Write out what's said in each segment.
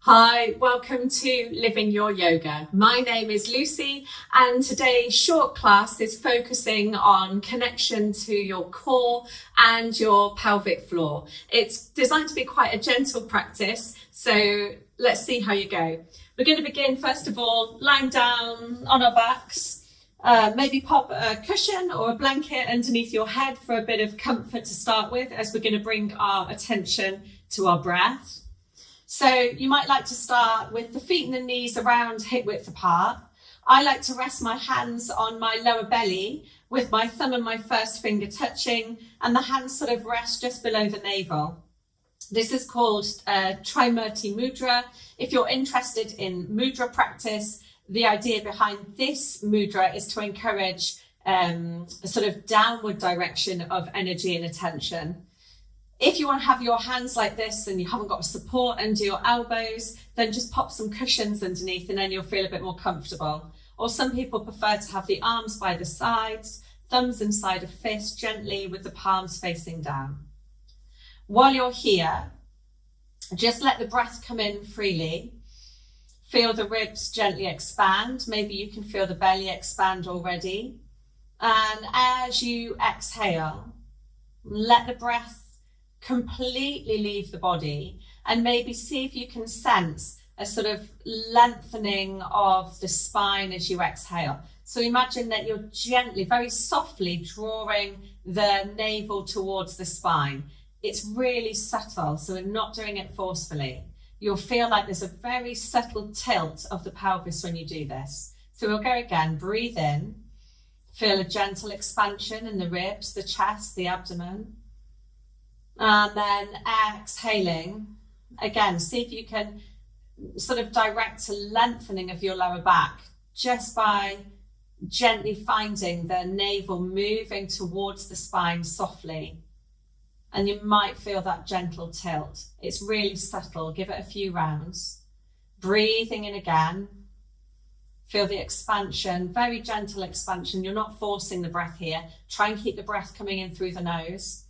Hi, welcome to Living Your Yoga. My name is Lucy and today's short class is focusing on connection to your core and your pelvic floor. It's designed to be quite a gentle practice, so let's see how you go. We're going to begin first of all lying down on our backs. Maybe pop a cushion or a blanket underneath your head for a bit of comfort to start with, as we're going to bring our attention to our breath. So you might like to start with the feet and the knees around hip width apart. I like to rest my hands on my lower belly with my thumb and my first finger touching, and the hands sort of rest just below the navel. This is called Trimurti Mudra. If you're interested in mudra practice, the idea behind this mudra is to encourage a sort of downward direction of energy and attention. If you want to have your hands like this and you haven't got support under your elbows, then just pop some cushions underneath and then you'll feel a bit more comfortable. Or some people prefer to have the arms by the sides, thumbs inside a fist, gently with the palms facing down. While you're here, just let the breath come in freely. Feel the ribs gently expand. Maybe you can feel the belly expand already. And as you exhale, let the breath completely leave the body, and maybe see if you can sense a sort of lengthening of the spine as you exhale. So imagine that you're gently, very softly drawing the navel towards the spine. It's really subtle, so we're not doing it forcefully. You'll feel like there's a very subtle tilt of the pelvis when you do this. So we'll go again, breathe in, feel a gentle expansion in the ribs, the chest, the abdomen. And then exhaling, again, see if you can sort of direct a lengthening of your lower back just by gently finding the navel moving towards the spine softly. And you might feel that gentle tilt. It's really subtle. Give it a few rounds. Breathing in again. Feel the expansion, very gentle expansion. You're not forcing the breath here. Try and keep the breath coming in through the nose.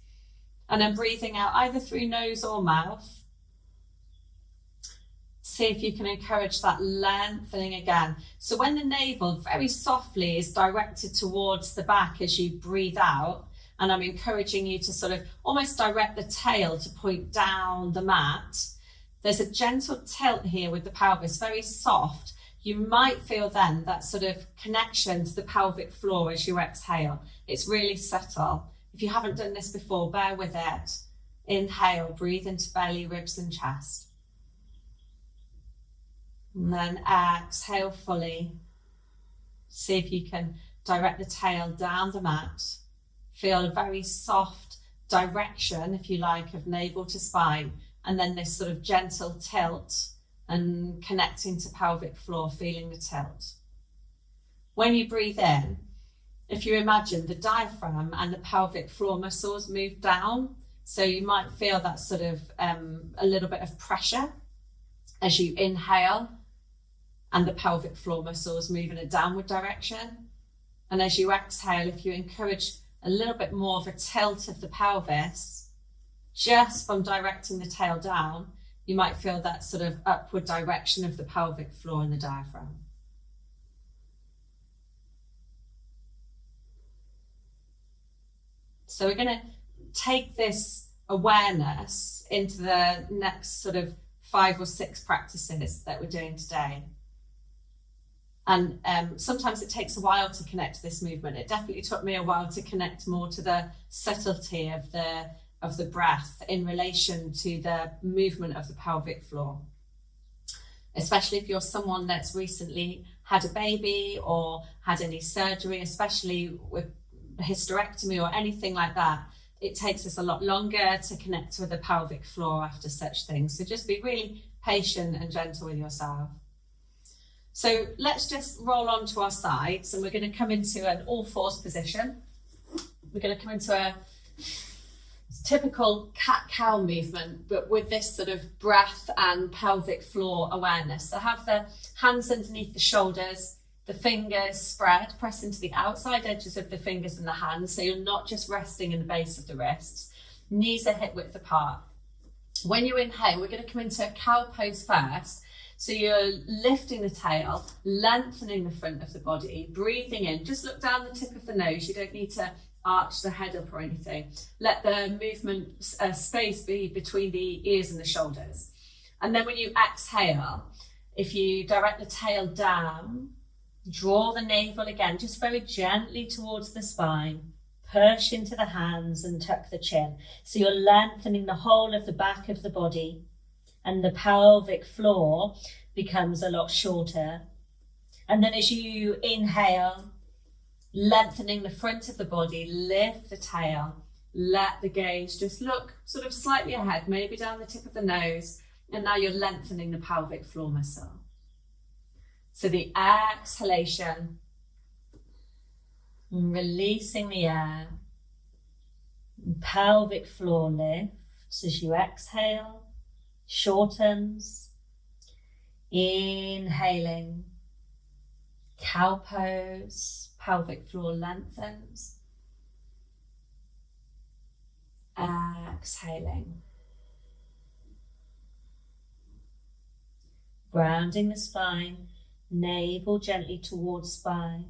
And then breathing out either through nose or mouth. See if you can encourage that lengthening again. So when the navel very softly is directed towards the back as you breathe out, and I'm encouraging you to sort of almost direct the tail to point down the mat, there's a gentle tilt here with the pelvis, very soft. You might feel then that sort of connection to the pelvic floor as you exhale. It's really subtle. If you haven't done this before, bear with it. Inhale, breathe into belly, ribs and chest. And then exhale fully. See if you can direct the tail down the mat. Feel a very soft direction, if you like, of navel to spine. And then this sort of gentle tilt and connecting to pelvic floor, feeling the tilt. When you breathe in, if you imagine the diaphragm and the pelvic floor muscles move down, so you might feel that sort of a little bit of pressure as you inhale, and the pelvic floor muscles move in a downward direction. And as you exhale, if you encourage a little bit more of a tilt of the pelvis, just from directing the tail down, you might feel that sort of upward direction of the pelvic floor and the diaphragm. So we're going to take this awareness into the next sort of 5 or 6 practices that we're doing today. And sometimes it takes a while to connect to this movement. It definitely took me a while to connect more to the subtlety of the breath in relation to the movement of the pelvic floor. Especially if you're someone that's recently had a baby or had any surgery, especially with hysterectomy or anything like that, it takes us a lot longer to connect with the pelvic floor after such things. So just be really patient and gentle with yourself. So let's just roll onto our sides, and we're going to come into an all fours position. We're going to come into a typical cat-cow movement, but with this sort of breath and pelvic floor awareness. So have the hands underneath the shoulders, the fingers spread, press into the outside edges of the fingers and the hands, so you're not just resting in the base of the wrists. Knees are hip width apart. When you inhale, we're going to come into a cow pose first, So you're lifting the tail, lengthening the front of the body, breathing in. Just look down the tip of the nose. You don't need to arch the head up or anything. Let the movement space be between the ears and the shoulders. And then when you exhale, if you direct the tail down, draw the navel again, just very gently towards the spine, push into the hands and tuck the chin. So you're lengthening the whole of the back of the body, and the pelvic floor becomes a lot shorter. And then as you inhale, lengthening the front of the body, lift the tail, let the gaze just look sort of slightly ahead, maybe down the tip of the nose, and now you're lengthening the pelvic floor muscle. So the exhalation, releasing the air, pelvic floor lifts as you exhale, shortens, inhaling, cow pose, pelvic floor lengthens, exhaling, grounding the spine, navel gently towards spine,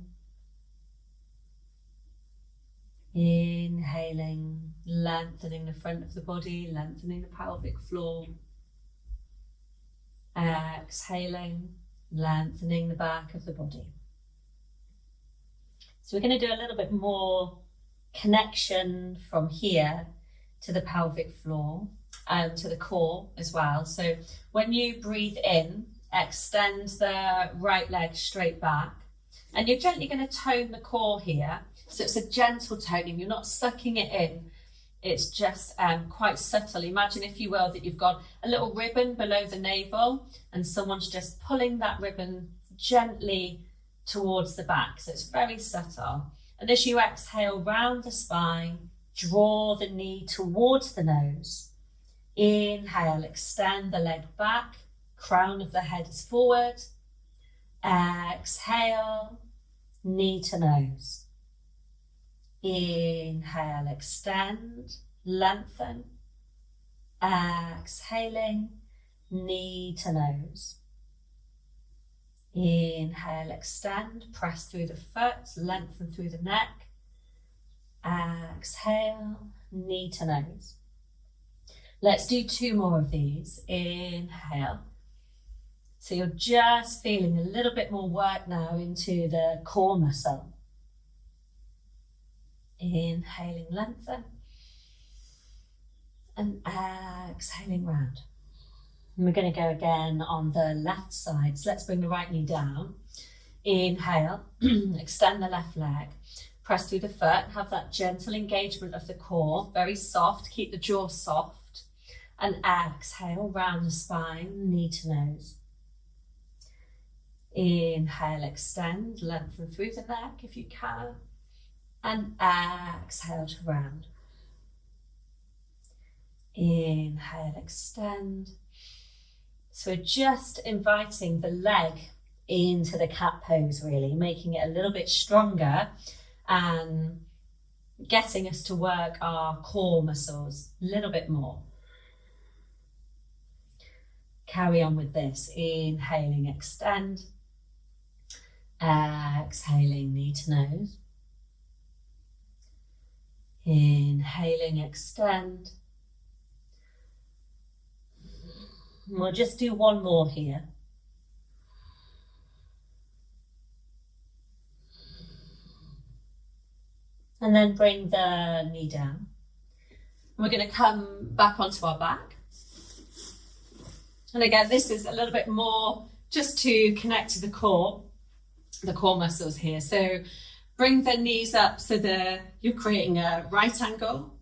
inhaling, lengthening the front of the body, lengthening the pelvic floor, exhaling, lengthening the back of the body. So we're going to do a little bit more connection from here to the pelvic floor and to the core as well. So when you breathe in, extend the right leg straight back, and you're gently going to tone the core here. So it's a gentle toning, you're not sucking it in, it's just quite subtle. Imagine, if you will, that you've got a little ribbon below the navel and someone's just pulling that ribbon gently towards the back. So it's very subtle. And as you exhale, round the spine, draw the knee towards the nose. Inhale, extend the leg back, crown of the head is forward. Exhale, knee to nose. Inhale, extend, lengthen. Exhaling, knee to nose. Inhale, extend, press through the foot, lengthen through the neck. Exhale, knee to nose. Let's do 2 more of these. Inhale. So you're just feeling a little bit more work now into the core muscle. Inhaling, lengthen. And exhaling round. And we're going to go again on the left side. So let's bring the right knee down. Inhale, extend the left leg. Press through the foot, have that gentle engagement of the core, very soft, keep the jaw soft. And exhale, round the spine, knee to nose. Inhale, extend, lengthen through the neck if you can. And exhale to round. Inhale, extend. So we're just inviting the leg into the cat pose, really, making it a little bit stronger and getting us to work our core muscles a little bit more. Carry on with this. Inhaling, extend. Exhaling, knee to nose. Inhaling, extend. We'll just do 1 more here. And then bring the knee down. We're going to come back onto our back. And again, this is a little bit more just to connect to the core muscles here. So bring the knees up so that you're creating a right angle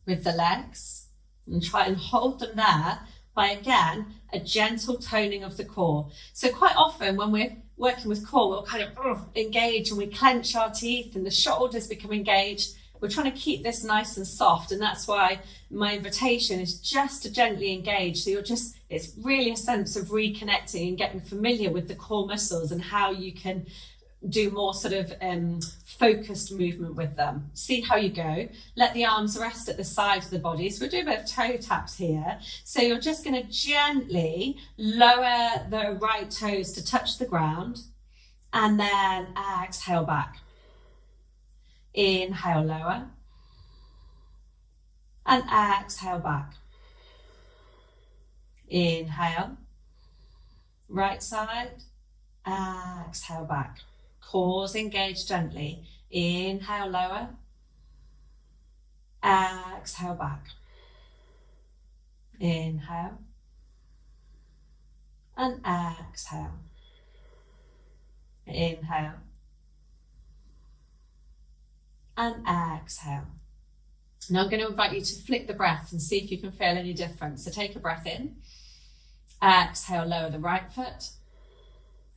with the legs, and try and hold them there by, again, a gentle toning of the core. So quite often when we're working with core, we'll kind of engage and we clench our teeth and the shoulders become engaged. We're trying to keep this nice and soft, and that's why my invitation is just to gently engage. So it's really a sense of reconnecting and getting familiar with the core muscles and how you can do more sort of focused movement with them. See how you go. Let the arms rest at the side of the body. So we'll do a bit of toe taps here. So you're just going to gently lower the right toes to touch the ground, and then exhale back. Inhale, lower, and exhale back. Inhale, right side, exhale back. Cores engage gently. Inhale, lower, exhale back. Inhale, and exhale. Inhale, and exhale. Now I'm going to invite you to flick the breath and see if you can feel any difference. So take a breath in. Exhale, lower the right foot.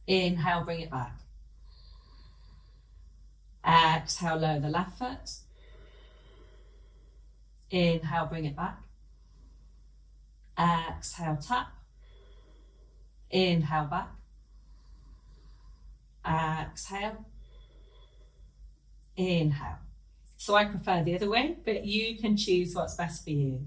Inhale, bring it back. Exhale, lower the left foot. Inhale, bring it back. Exhale, tap. Inhale, back. Exhale. Inhale. So I prefer the other way, but you can choose what's best for you.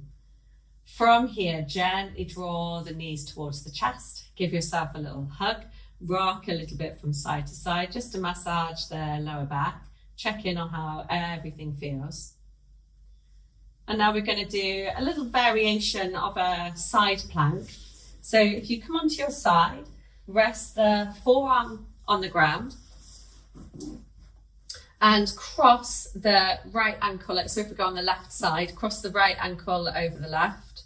From here, gently draw the knees towards the chest. Give yourself a little hug. Rock a little bit from side to side, just to massage the lower back. Check in on how everything feels. And now we're going to do a little variation of a side plank. So if you come onto your side, rest the forearm on the ground and cross the right ankle. So if we go on the left side, cross the right ankle over the left.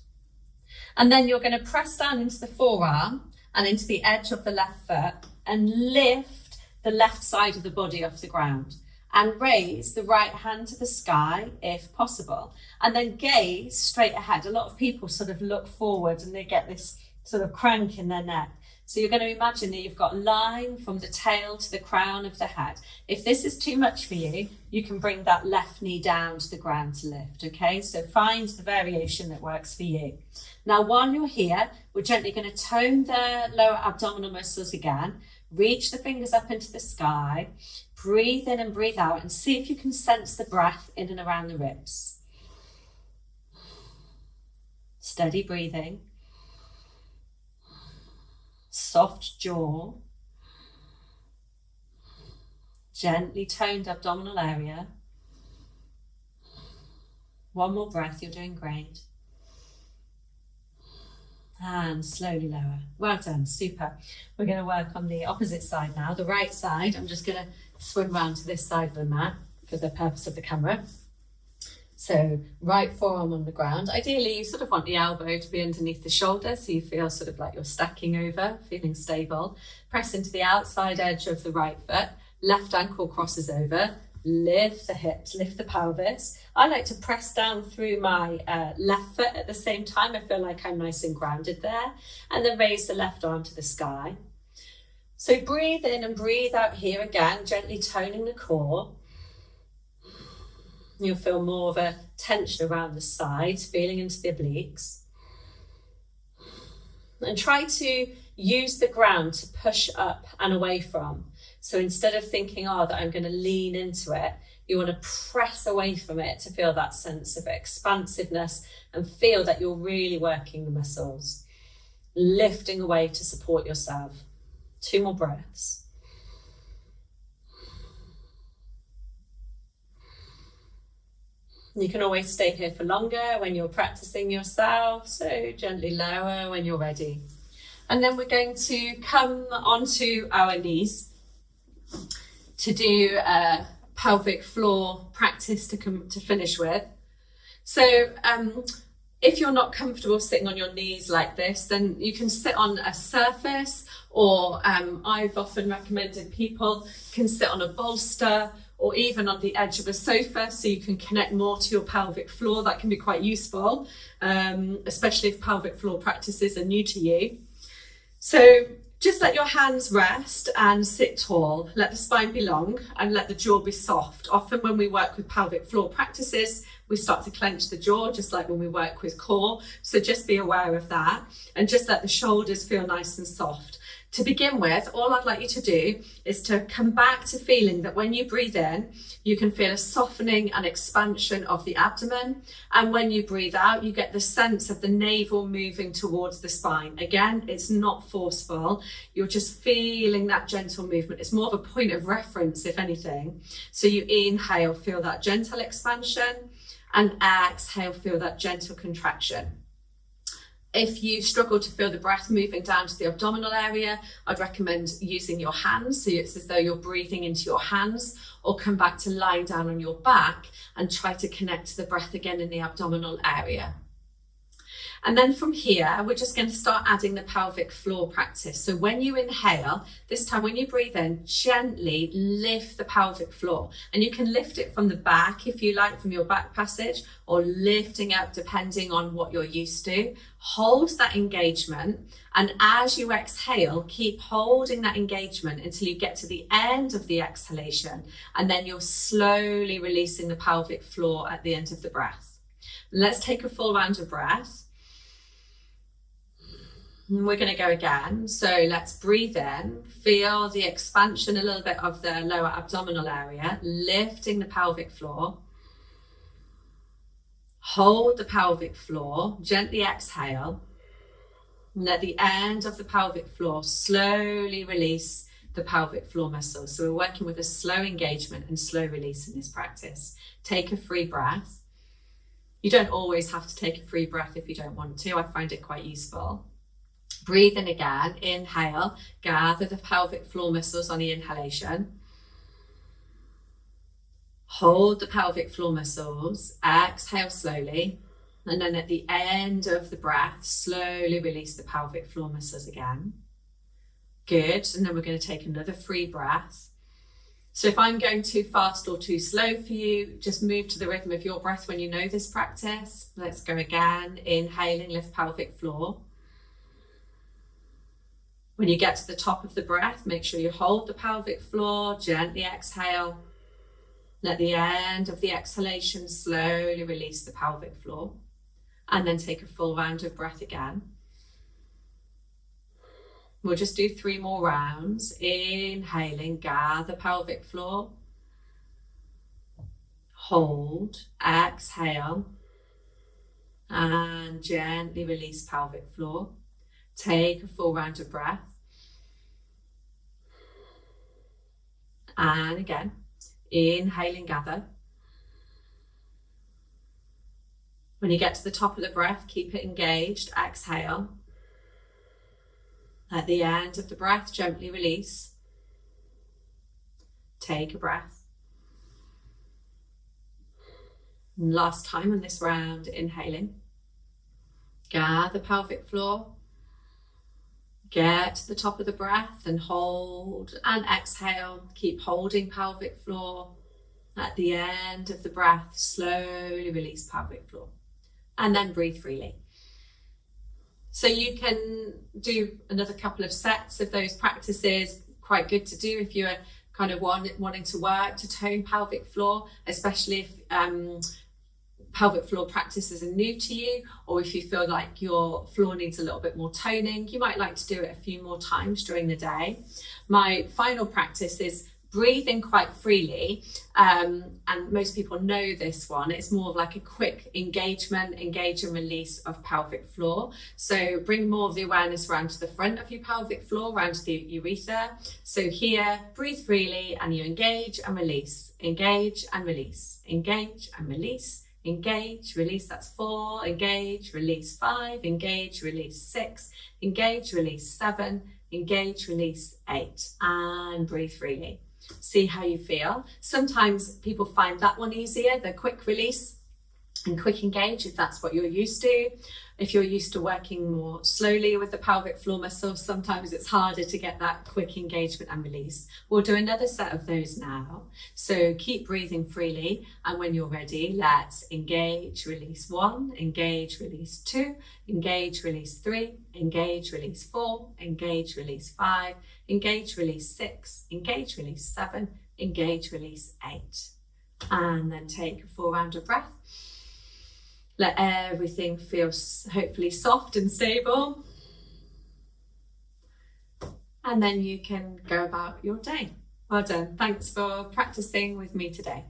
And then you're going to press down into the forearm and into the edge of the left foot and lift the left side of the body off the ground and raise the right hand to the sky if possible, and then gaze straight ahead. A lot of people sort of look forward and they get this sort of crank in their neck. So you're going to imagine that you've got line from the tail to the crown of the head. If this is too much for you, you can bring that left knee down to the ground to lift, okay? So find the variation that works for you. Now, while you're here, we're gently going to tone the lower abdominal muscles again. Reach the fingers up into the sky. Breathe in and breathe out and see if you can sense the breath in and around the ribs. Steady breathing. Soft jaw. Gently toned abdominal area. One more breath, you're doing great. And slowly lower. Well done, super. We're going to work on the opposite side now, the right side. I'm just going to swim round to this side of the mat for the purpose of the camera. So right forearm on the ground. Ideally, you sort of want the elbow to be underneath the shoulder so you feel sort of like you're stacking over, feeling stable. Press into the outside edge of the right foot. Left ankle crosses over. Lift the hips, lift the pelvis. I like to press down through my left foot at the same time. I feel like I'm nice and grounded there. And then raise the left arm to the sky. So breathe in and breathe out here again, gently toning the core. You'll feel more of a tension around the sides, feeling into the obliques. And try to use the ground to push up and away from. So instead of thinking, that I'm going to lean into it, you want to press away from it to feel that sense of expansiveness and feel that you're really working the muscles. Lifting away to support yourself. 2 more breaths. You can always stay here for longer when you're practicing yourself, so gently lower when you're ready. And then we're going to come onto our knees to do a pelvic floor practice to finish with. So if you're not comfortable sitting on your knees like this, then you can sit on a surface, or I've often recommended people can sit on a bolster or even on the edge of a sofa so you can connect more to your pelvic floor. That can be quite useful, especially if pelvic floor practices are new to you. So just let your hands rest and sit tall. Let the spine be long and let the jaw be soft. Often when we work with pelvic floor practices, we start to clench the jaw, just like when we work with core. So just be aware of that and just let the shoulders feel nice and soft. To begin with, all I'd like you to do is to come back to feeling that when you breathe in, you can feel a softening and expansion of the abdomen. And when you breathe out, you get the sense of the navel moving towards the spine. Again, it's not forceful. You're just feeling that gentle movement. It's more of a point of reference, if anything. So you inhale, feel that gentle expansion, and exhale, feel that gentle contraction. If you struggle to feel the breath moving down to the abdominal area, I'd recommend using your hands. So it's as though you're breathing into your hands, or come back to lying down on your back and try to connect the breath again in the abdominal area. And then from here, we're just going to start adding the pelvic floor practice. So when you inhale, this time when you breathe in, gently lift the pelvic floor. And you can lift it from the back, if you like, from your back passage, or lifting up depending on what you're used to. Hold that engagement. And as you exhale, keep holding that engagement until you get to the end of the exhalation. And then you're slowly releasing the pelvic floor at the end of the breath. Let's take a full round of breath. We're going to go again. So let's breathe in, feel the expansion a little bit of the lower abdominal area, lifting the pelvic floor. Hold the pelvic floor, gently exhale. And at the end of the pelvic floor, slowly release the pelvic floor muscles. So we're working with a slow engagement and slow release in this practice. Take a free breath. You don't always have to take a free breath if you don't want to. I find it quite useful. Breathe in again, inhale, gather the pelvic floor muscles on the inhalation. Hold the pelvic floor muscles, exhale slowly. And then at the end of the breath, slowly release the pelvic floor muscles again. Good, and then we're going to take another free breath. So if I'm going too fast or too slow for you, just move to the rhythm of your breath when you know this practice. Let's go again, inhaling, lift pelvic floor. When you get to the top of the breath, make sure you hold the pelvic floor, gently exhale. And at the end of the exhalation, slowly release the pelvic floor. And then take a full round of breath again. We'll just do 3 more rounds. Inhaling, gather pelvic floor. Hold, exhale. And gently release pelvic floor. Take a full round of breath. And again, inhaling, gather. When you get to the top of the breath, keep it engaged, exhale. At the end of the breath, gently release. Take a breath. And last time on this round, inhaling. Gather pelvic floor. Get to the top of the breath and hold and exhale. Keep holding pelvic floor. At the end of the breath, slowly release pelvic floor. And then breathe freely. So you can do another couple of sets of those practices. Quite good to do if you're kind of wanting to work to tone pelvic floor, especially if pelvic floor practices are new to you, or if you feel like your floor needs a little bit more toning. You might like to do it a few more times during the day. My final practice is breathing quite freely, and most people know this one. It's more of like a quick engage and release of pelvic floor. So bring more of the awareness around to the front of your pelvic floor, around to the urethra. So here, breathe freely and you engage and release, engage and release, engage and release, engage, release, that's 4, engage, release 5, engage, release 6, engage, release 7, engage, release 8, and breathe freely. See how you feel. Sometimes people find that one easier, the quick release and quick engage, if that's what you're used to. If you're used to working more slowly with the pelvic floor muscles, sometimes it's harder to get that quick engagement and release. We'll do another set of those now. So keep breathing freely, and when you're ready, let's engage, release 1, engage, release 2, engage, release 3, engage, release 4, engage, release 5, engage, release 6, engage, release 7, engage, release 8. And then take a full round of breath. Let everything feel hopefully soft and stable. and then you can go about your day. Well done. Thanks for practicing with me today.